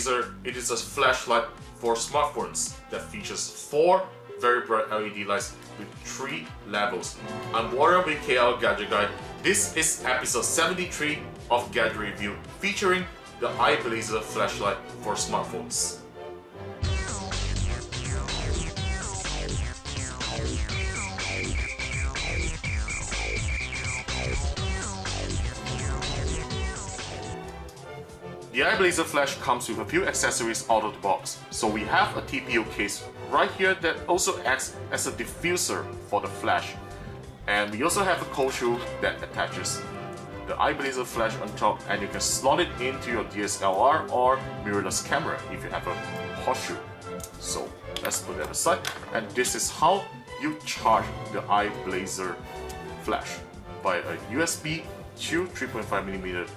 iBlazr, it is a flashlight for smartphones that features 4 very bright LED lights with 3 levels. I'm Warren with KL Gadget Guide. This is episode 73 of Gadget Review featuring the iBlazr flashlight for smartphones. The iBlazr flash comes with a few accessories out of the box. So we have a TPU case right here that also acts as a diffuser for the flash. And we also have a cold shoe that attaches the iBlazr flash on top, and you can slot it into your DSLR or mirrorless camera if you have a hot shoe. So let's put that aside. And this is how you charge the iBlazr flash by a USB to 3.5mm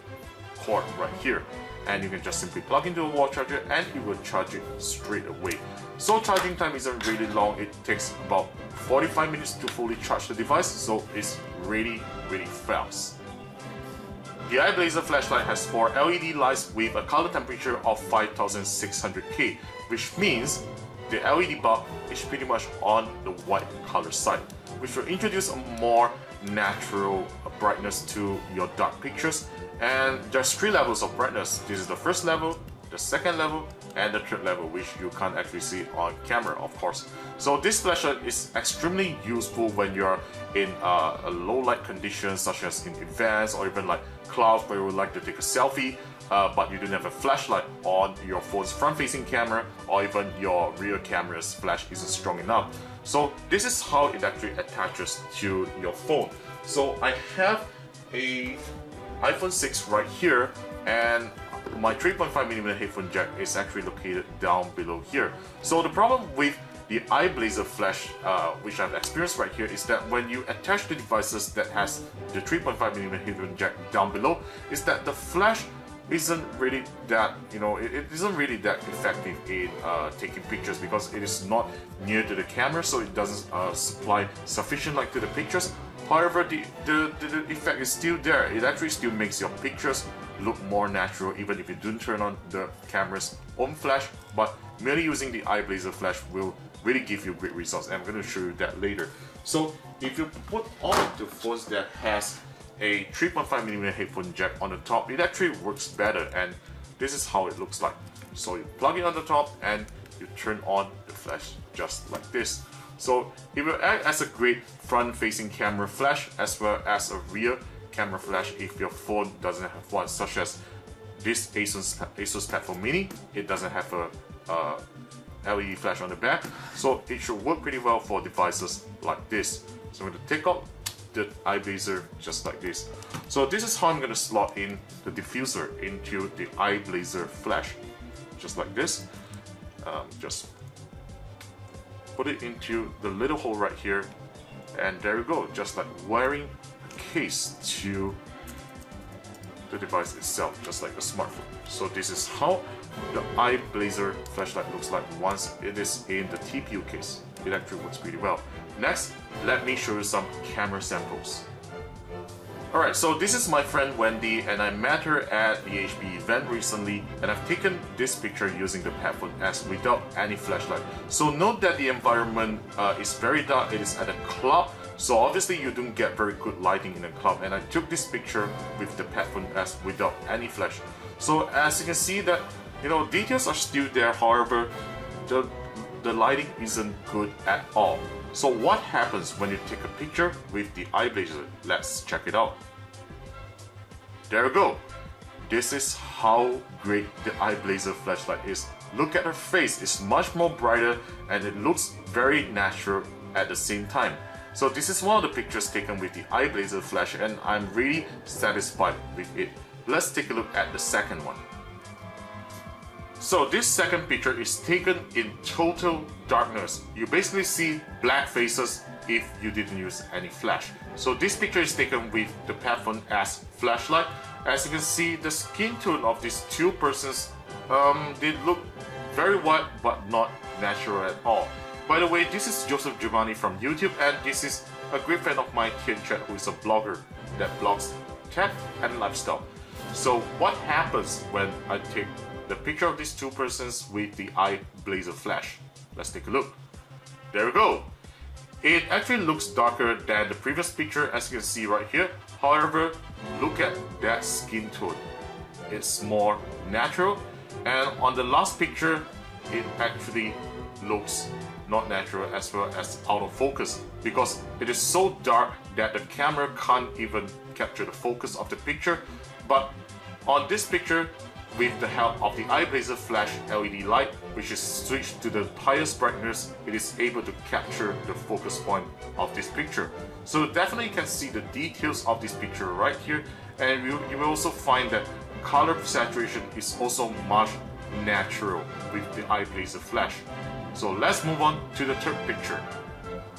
cord right here. And you can just simply plug into a wall charger and it will charge it straight away. So charging time isn't really long, it takes about 45 minutes to fully charge the device, so it's really fast. The iBlazr flashlight has 4 LED lights with a color temperature of 5600K, which means the LED bulb is pretty much on the white color side, which will introduce a more natural brightness to your dark pictures. And there's 3 levels of brightness. This is the first level, the second level, and the third level, which you can't actually see on camera, of course. So this flashlight is extremely useful when you're in a low light conditions, such as in events or even like clouds where you would like to take a selfie, but you don't have a flashlight on your phone's front-facing camera, or even your rear camera's flash isn't strong enough. So this is how it actually attaches to your phone. So I have a iPhone 6 right here, and my 3.5mm headphone jack is actually located down below here. So the problem with the iBlazr flash, which I've experienced right here, is that when you attach the devices that has the 3.5mm headphone jack down below, is that the flash isn't really that, it isn't really that effective in taking pictures, because it is not near to the camera, so it doesn't supply sufficient light to the pictures. However, the effect is still there. It actually still makes your pictures look more natural, even if you don't turn on the camera's own flash. But merely using the iBlazr flash will really give you great results, and I'm going to show you that later. So if you put on the phones that has a 3.5mm headphone jack on the top, it actually works better, and this is how it looks like. So you plug it on the top and you turn on the flash just like this. So it will act as a great front-facing camera flash as well as a rear camera flash if your phone doesn't have one, such as this Asus Pad Phone Mini. It doesn't have a LED flash on the back, so it should work pretty well for devices like this. So I'm going to take out the iBlazr just like this. So this is how I'm going to slot in the diffuser into the iBlazr flash, just like this. Just put it into the little hole right here, and there you go, just like wiring a case to the device itself, just like a smartphone. So this is how the iBlazr flashlight looks like once it is in the TPU case. It actually works pretty well. Next, let me show you some camera samples. Alright, so this is my friend Wendy, and I met her at the HP event recently, and I've taken this picture using the Padphone S without any flashlight. So note that the environment is very dark, it is at a club, so obviously you don't get very good lighting in a club, and I took this picture with the Padphone S without any flash. So as you can see that, details are still there, however, the lighting isn't good at all. So what happens when you take a picture with the iBlazr? Let's check it out. There you go. This is how great the iBlazr flashlight is. Look at her face, it's much more brighter and it looks very natural at the same time. So this is one of the pictures taken with the iBlazr flash, and I'm really satisfied with it. Let's take a look at the second one. So this second picture is taken in total darkness. You basically see black faces if you didn't use any flash. So this picture is taken with the Padphone S flashlight. As you can see, the skin tone of these two persons, they look very white but not natural at all. By the way, this is Joseph Giovanni from YouTube, and this is a great friend of mine, Tian Chat, who is a blogger that blogs tech and lifestyle. So what happens when I take the picture of these two persons with the iBlazr flash. Let's take a look. There we go. It actually looks darker than the previous picture, as you can see right here. However, look at that skin tone. It's more natural, and on the last picture it actually looks not natural as well as out of focus, because it is so dark that the camera can't even capture the focus of the picture. But on this picture, with the help of the iBlazr flash LED light, which is switched to the highest brightness, it is able to capture the focus point of this picture. So definitely you can see the details of this picture right here, and you will also find that color saturation is also much natural with the iBlazr flash. So let's move on to the third picture.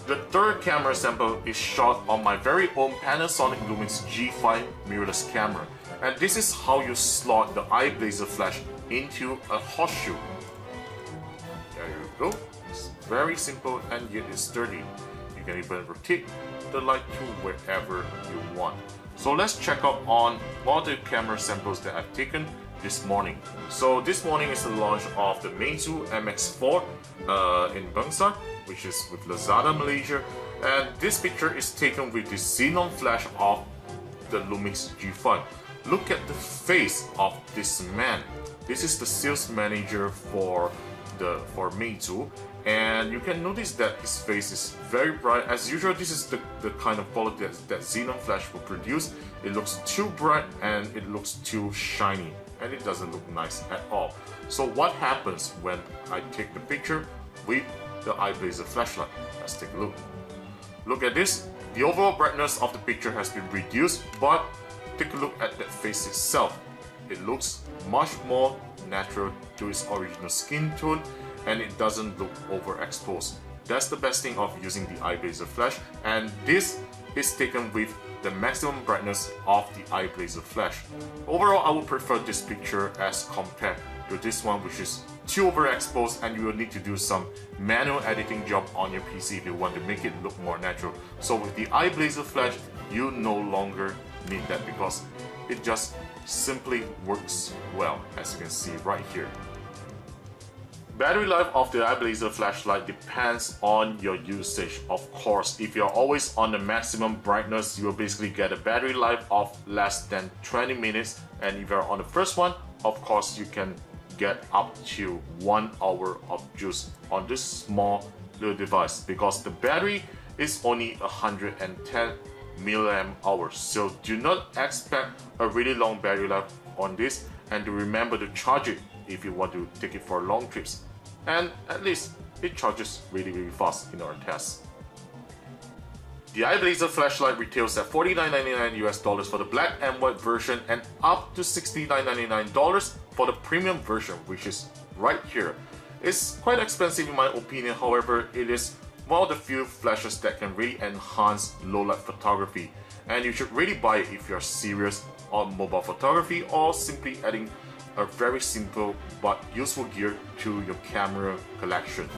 The third camera sample is shot on my very own Panasonic Lumix G5 mirrorless camera, and this is how you slot the iBlazr flash into a horseshoe. There you go. It's very simple and yet it's sturdy. You can even rotate the light to wherever you want. So let's check out on all the camera samples that I've taken this morning. So this morning is the launch of the Meizu MX4 in Bangsar, which is with Lazada Malaysia, and this picture is taken with the xenon flash of the Lumix G5. Look at the face of this man. This is the sales manager for Meizu, and you can notice that his face is very bright. As usual, this is the kind of quality that xenon flash will produce. It looks too bright and it looks too shiny, and it doesn't look nice at all. So what happens when I take the picture with the iBlazr flashlight? Let's take a look. Look at this. The overall brightness of the picture has been reduced, but take a look at that face itself. It looks much more natural to its original skin tone, and it doesn't look overexposed. That's the best thing of using the iBlazr flash, and this is taken with the maximum brightness of the iBlazr flash. Overall, I would prefer this picture as compared to this one, which is too overexposed, and you will need to do some manual editing job on your PC if you want to make it look more natural. So with the iBlazr flash, you no longer need that because it just simply works well, as you can see right here. Battery life of the iBlazr flashlight depends on your usage. Of course, if you're always on the maximum brightness, you will basically get a battery life of less than 20 minutes. And if you're on the first one, of course, you can get up to 1 hour of use on this small little device, because the battery is only 110 milliamp hours. So do not expect a really long battery life on this, and remember to charge it if you want to take it for long trips. And at least it charges really fast in our tests. The iBlazr flashlight retails at $49.99 US for the black and white version, and up to $69.99 for the premium version, which is right here. It's quite expensive in my opinion, however, it is one of the few flashes that can really enhance low light photography, and you should really buy it if you're serious on mobile photography or simply adding a very simple but useful gear to your camera collection.